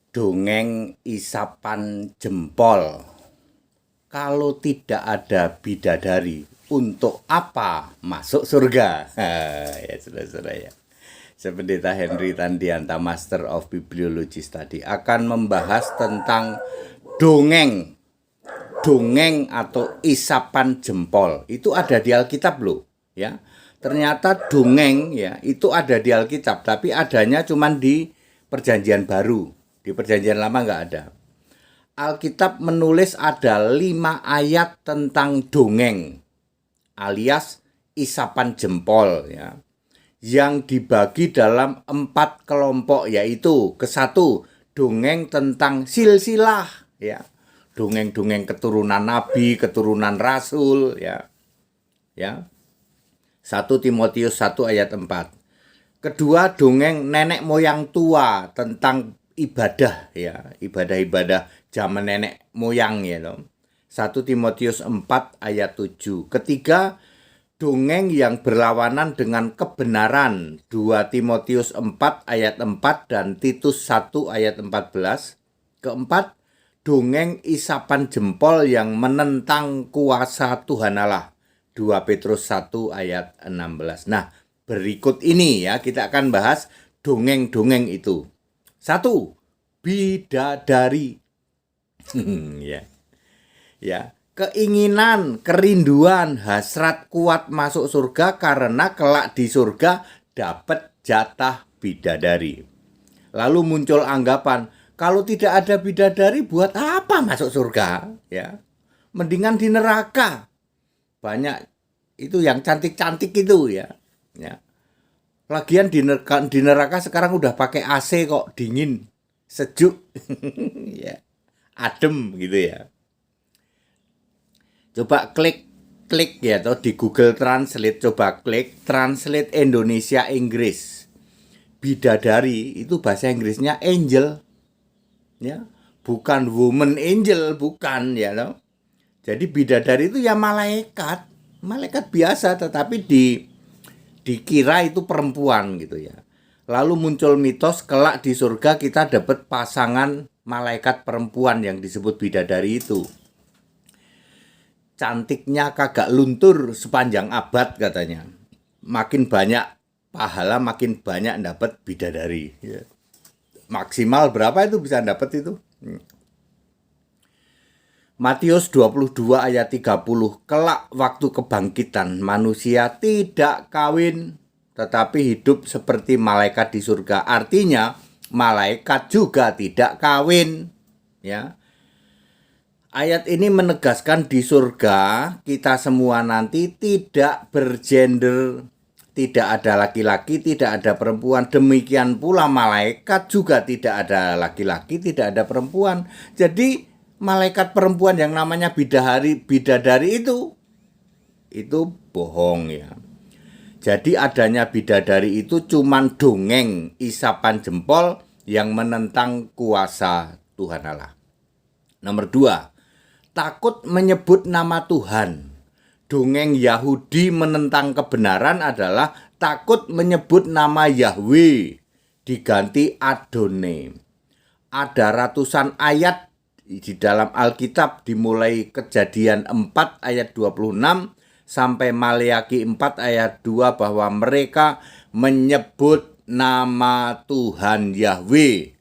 Dongeng isapan jempol. Kalau tidak ada bidadari, untuk apa masuk surga? Ya, saudara-saudara ya. Sependeta Henry Tandianta, Master of Bibliologist tadi akan membahas tentang dongeng. Dongeng atau isapan jempol. Itu ada di Alkitab loh, ya. Ternyata dongeng ya, itu ada di Alkitab, tapi adanya cuma di Perjanjian Baru. Di Perjanjian Lama nggak ada. Alkitab menulis ada 5 ayat tentang dongeng alias isapan jempol ya, yang dibagi dalam 4 kelompok, yaitu ke-1 dongeng tentang silsilah ya, dongeng-dongeng keturunan nabi, keturunan rasul ya. 1 Timotius 1 ayat 4. Kedua, dongeng nenek moyang tua tentang ibadah ya, ibadah-ibadah zaman nenek moyang ya loh. 1 Timotius 4 ayat 7. Ketiga, dongeng yang berlawanan dengan kebenaran. 2 Timotius 4 ayat 4 dan Titus 1 ayat 14. Keempat, dongeng isapan jempol yang menentang kuasa Tuhan Allah. 2 Petrus 1 ayat 16. Nah, berikut ini ya kita akan bahas dongeng-dongeng itu. 1. Bidadari. Ya. Keinginan, kerinduan, hasrat kuat masuk surga karena kelak di surga dapat jatah bidadari. Lalu muncul anggapan, kalau tidak ada bidadari buat apa masuk surga? Ya. Mendingan di neraka. Banyak itu yang cantik-cantik itu ya. Ya. Lagian di neraka sekarang udah pakai AC kok, dingin, sejuk, ya, adem gitu ya. Coba klik ya, atau di Google Translate coba klik Translate Indonesia Inggris. Bidadari itu bahasa Inggrisnya angel, ya, bukan woman angel, bukan ya loh. Jadi bidadari itu ya malaikat biasa, tetapi dikira itu perempuan gitu ya. Lalu muncul mitos kelak di surga kita dapat pasangan malaikat perempuan yang disebut bidadari itu. Cantiknya kagak luntur sepanjang abad katanya. Makin banyak pahala, makin banyak dapat bidadari. Ya. Maksimal berapa itu bisa dapat itu? Matius 22 ayat 30, kelak waktu kebangkitan manusia tidak kawin tetapi hidup seperti malaikat di surga. Artinya malaikat juga tidak kawin ya. Ayat ini menegaskan di surga kita semua nanti tidak bergender, tidak ada laki-laki, tidak ada perempuan. Demikian pula malaikat juga tidak ada laki-laki, tidak ada perempuan. Jadi malaikat perempuan yang namanya bidadari itu bohong ya. Jadi adanya bidadari itu cuman dongeng isapan jempol yang menentang kuasa Tuhan Allah. Nomor 2, takut menyebut nama Tuhan. Dongeng Yahudi menentang kebenaran adalah takut menyebut nama Yahweh, diganti Adonai. Ada ratusan ayat di dalam Alkitab, dimulai Kejadian 4 ayat 26 sampai Maleakhi 4 ayat 2 bahwa mereka menyebut nama Tuhan Yahweh,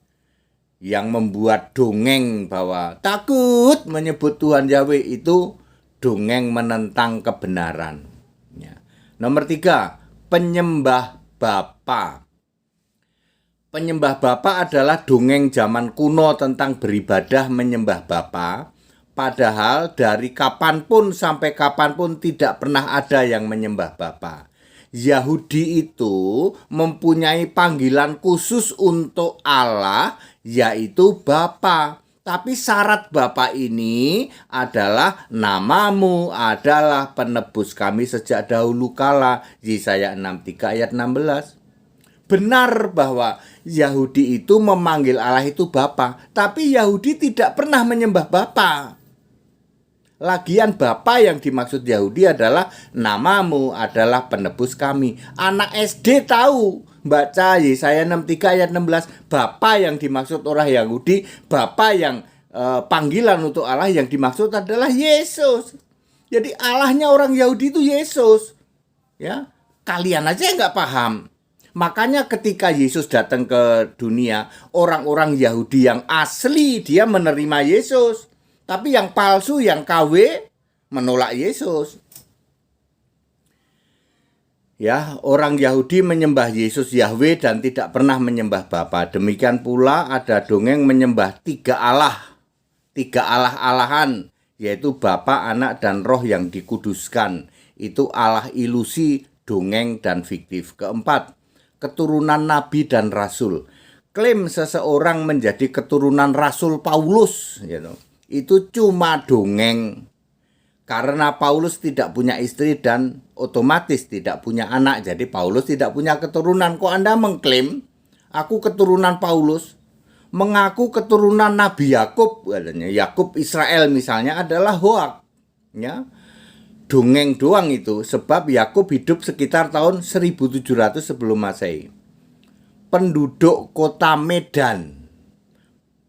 yang membuat dongeng bahwa takut menyebut Tuhan Yahweh itu dongeng menentang kebenaran ya. Nomor 3, penyembah Bapa. Penyembah Bapa adalah dongeng zaman kuno tentang beribadah menyembah Bapa. Padahal dari kapanpun sampai kapanpun tidak pernah ada yang menyembah Bapa. Yahudi itu mempunyai panggilan khusus untuk Allah, yaitu Bapa. Tapi syarat Bapa ini adalah namamu adalah penebus kami sejak dahulu kala. Yesaya 63 ayat 16. Benar bahwa Yahudi itu memanggil Allah itu Bapa, tapi Yahudi tidak pernah menyembah Bapa. Lagian Bapa yang dimaksud Yahudi adalah namamu adalah penebus kami. Anak SD tahu Baca Yesaya 63 ayat 16, Bapa yang dimaksud orang Yahudi, Bapa yang panggilan untuk Allah yang dimaksud adalah Yesus. Jadi Allahnya orang Yahudi itu Yesus. Ya, kalian aja nggak paham. Makanya ketika Yesus datang ke dunia, orang-orang Yahudi yang asli dia menerima Yesus. Tapi yang palsu, yang KW menolak Yesus. Ya, orang Yahudi menyembah Yesus Yahweh dan tidak pernah menyembah Bapa. Demikian pula ada dongeng menyembah tiga Allah-alahan, yaitu Bapa, Anak, dan Roh yang dikuduskan. Itu Allah ilusi, dongeng, dan fiktif. Keempat, keturunan Nabi dan Rasul. Klaim seseorang menjadi keturunan Rasul Paulus, itu cuma dongeng. Karena Paulus tidak punya istri dan otomatis tidak punya anak. Jadi Paulus tidak punya keturunan. Kok Anda mengklaim aku keturunan Paulus? Mengaku keturunan Nabi Yakub, katanya Yakub Israel misalnya, adalah hoak. Ya. Dongeng doang itu, sebab Yakub hidup sekitar tahun 1700 sebelum Masehi. Penduduk kota Medan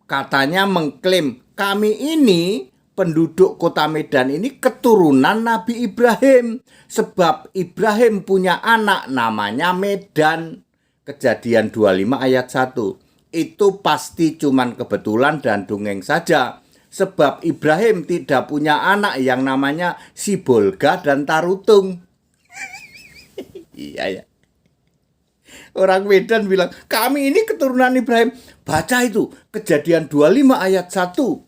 katanya mengklaim, kami ini penduduk kota Medan ini keturunan Nabi Ibrahim. Sebab Ibrahim punya anak namanya Medan. Kejadian 25 ayat 1. Itu pasti cuman kebetulan dan dongeng saja. Sebab Ibrahim tidak punya anak yang namanya Sibolga dan Tarutung. Iya ya. Orang Medan bilang, kami ini keturunan Ibrahim. Baca itu, Kejadian 25 ayat 1.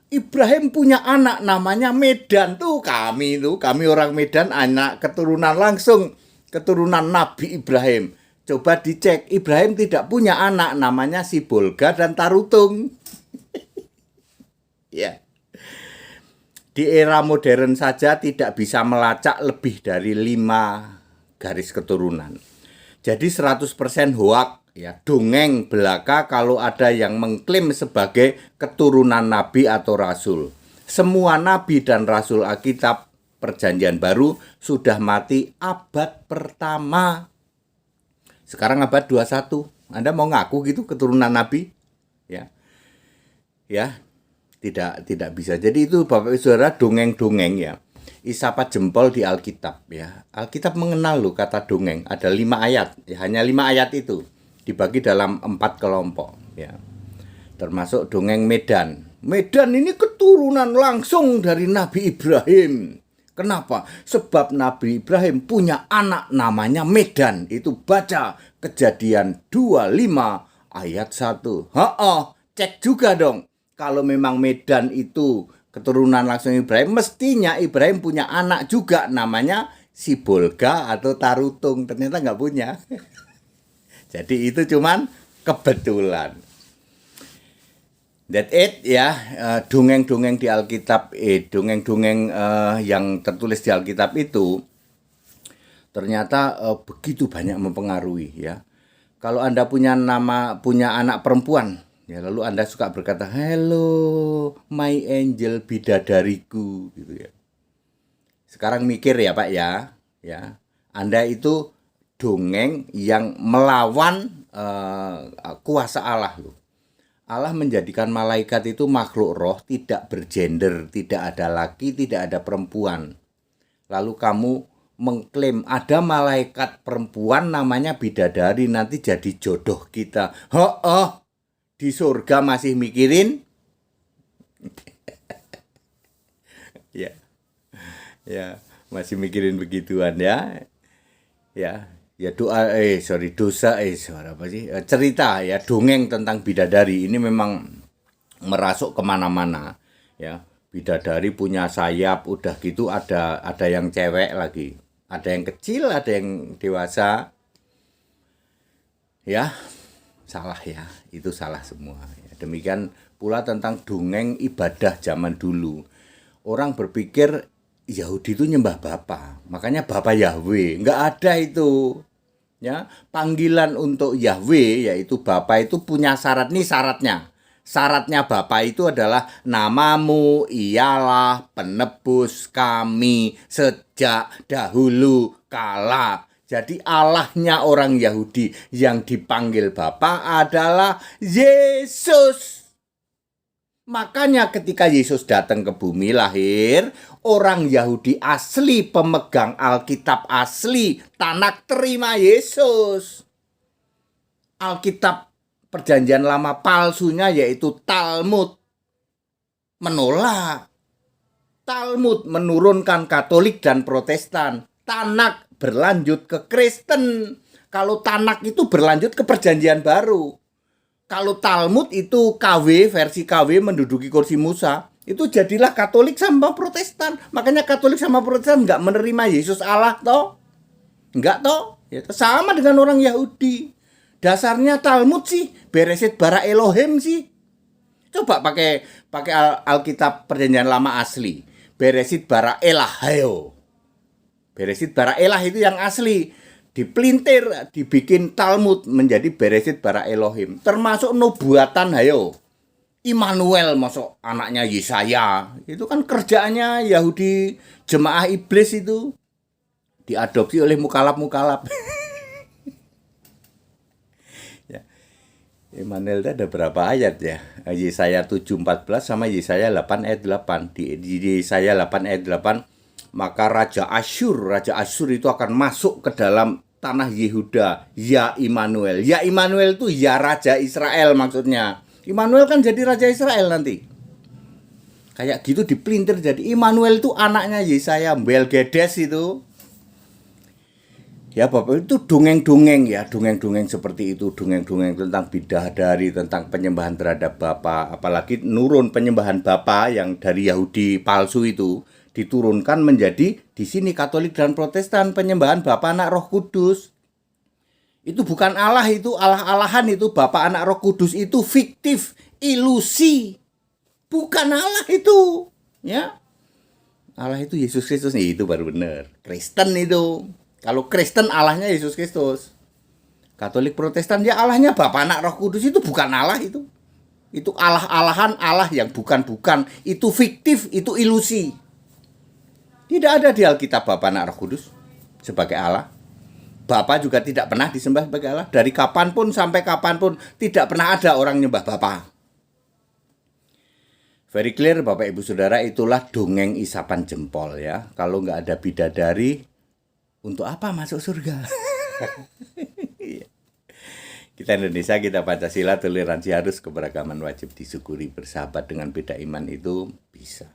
Ibrahim punya anak namanya Medan. Kami orang Medan, anak keturunan langsung, keturunan Nabi Ibrahim. Coba dicek, Ibrahim tidak punya anak namanya Sibolga dan Tarutung. Ya. Di era modern saja tidak bisa melacak lebih dari 5 garis keturunan. Jadi 100% hoak. Ya, dongeng belaka kalau ada yang mengklaim sebagai keturunan nabi atau rasul. Semua nabi dan rasul Alkitab Perjanjian Baru sudah mati abad pertama. Sekarang abad 21. Anda mau ngaku gitu keturunan nabi? Ya. Ya, tidak bisa. Jadi itu Bapak Ibu Saudara dongeng-dongeng ya. Isapat jempol di Alkitab ya. Alkitab mengenal loh kata dongeng. Ada 5 ayat, ya, hanya 5 ayat itu. Dibagi dalam 4 kelompok ya. Termasuk dongeng Medan. Medan ini keturunan langsung dari Nabi Ibrahim. Kenapa? Sebab Nabi Ibrahim punya anak namanya Medan. Itu baca Kejadian 25 ayat 1. Cek juga dong. Kalau memang Medan itu keturunan langsung Ibrahim, mestinya Ibrahim punya anak juga namanya Sibolga atau Tarutung. Ternyata nggak punya. Jadi itu cuman kebetulan. That it ya, dongeng-dongeng di Alkitab, dongeng-dongeng yang tertulis di Alkitab itu ternyata begitu banyak mempengaruhi ya. Kalau Anda punya anak perempuan, ya lalu Anda suka berkata, "Hello, my angel bidadariku," gitu ya. Sekarang mikir ya Pak ya. Anda itu dongeng yang melawan kuasa Allah loh. Allah menjadikan malaikat itu makhluk roh, tidak bergender, tidak ada laki, tidak ada perempuan. Lalu kamu mengklaim ada malaikat perempuan namanya bidadari, nanti jadi jodoh kita. Di surga masih mikirin? Ya, masih mikirin begituan ya. Cerita ya, dongeng tentang bidadari ini memang merasuk kemana-mana ya. Bidadari punya sayap, udah gitu ada yang cewek lagi, ada yang kecil, ada yang dewasa ya. Salah ya, itu salah semua ya. Demikian pula tentang dongeng ibadah zaman dulu. Orang berpikir Yahudi itu nyembah Bapa, makanya Bapa Yahweh. Nggak ada itu. Ya, panggilan untuk Yahweh yaitu Bapa itu punya syarat. Nih syaratnya. Syaratnya Bapa itu adalah namamu ialah penebus kami sejak dahulu kala. Jadi Allahnya orang Yahudi yang dipanggil Bapa adalah Yesus. Makanya ketika Yesus datang ke bumi lahir, orang Yahudi asli, pemegang Alkitab asli, Tanak terima Yesus. Alkitab Perjanjian Lama palsunya yaitu Talmud menolak. Talmud menurunkan Katolik dan Protestan. Tanak berlanjut ke Kristen. Kalau Tanak itu berlanjut ke Perjanjian Baru. Kalau Talmud itu KW, versi KW menduduki kursi Musa, itu jadilah Katolik sama Protestan. Makanya Katolik sama Protestan nggak menerima Yesus Allah toh. Nggak toh. Ya, sama dengan orang Yahudi. Dasarnya Talmud sih, Beresit bara Elohim sih. Coba pakai Alkitab Perjanjian Lama asli. Beresit bara Elahio. Beresit bara Elah itu yang asli. Dipelintir, dibikin Talmud menjadi Beresit bara Elohim. Termasuk nubuatan hayo. Immanuel masuk anaknya Yesaya. Itu kan kerjaannya Yahudi jemaah iblis itu. Diadopsi oleh mukalab-mukalab. Ya. Immanuel itu ada berapa ayat ya? Yesaya 7:14 sama Yesaya 8 ayat 8. Di Yesaya 8 ayat 8, maka Raja Asyur itu akan masuk ke dalam tanah Yehuda, ya Immanuel. Ya Immanuel itu ya Raja Israel maksudnya. Immanuel kan jadi Raja Israel nanti. Kayak gitu dipelintir jadi Immanuel itu anaknya Yesaya, Belgedes itu. Ya Bapak, itu dongeng-dongeng ya, dongeng-dongeng seperti itu, dongeng-dongeng tentang bidadari, tentang penyembahan terhadap Bapa, apalagi nurun penyembahan Bapa yang dari Yahudi palsu itu diturunkan menjadi di sini Katolik dan Protestan penyembahan Bapa, Anak, Roh Kudus. Itu bukan Allah, itu Allah-alahan, itu Bapa, Anak, Roh Kudus itu fiktif, ilusi. Bukan Allah itu, ya. Allah itu Yesus Kristus nih, itu baru benar. Kristen itu. Kalau Kristen Allahnya Yesus Kristus. Katolik Protestan ya Allahnya Bapa, Anak, Roh Kudus, itu bukan Allah itu. Itu Allah-alahan, Allah yang bukan-bukan, itu fiktif, itu ilusi. Tidak ada di Alkitab Bapa, Anak, Roh Kudus sebagai Allah. Bapa juga tidak pernah disembah sebagai Allah. Dari kapanpun sampai kapanpun tidak pernah ada orang nyembah Bapa. Very clear Bapak Ibu Saudara, itulah dongeng isapan jempol ya. Kalau nggak ada bidadari, untuk apa masuk surga? Kita Indonesia, kita Pancasila, toleransi harus, keberagaman wajib, disyukuri, bersahabat dengan beda iman itu bisa.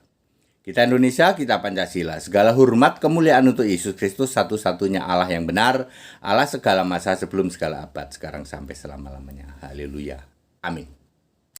Kita Indonesia, kita Pancasila. Segala hormat, kemuliaan untuk Yesus Kristus, satu-satunya Allah yang benar. Allah segala masa, sebelum segala abad, sekarang sampai selama-lamanya. Haleluya. Amin.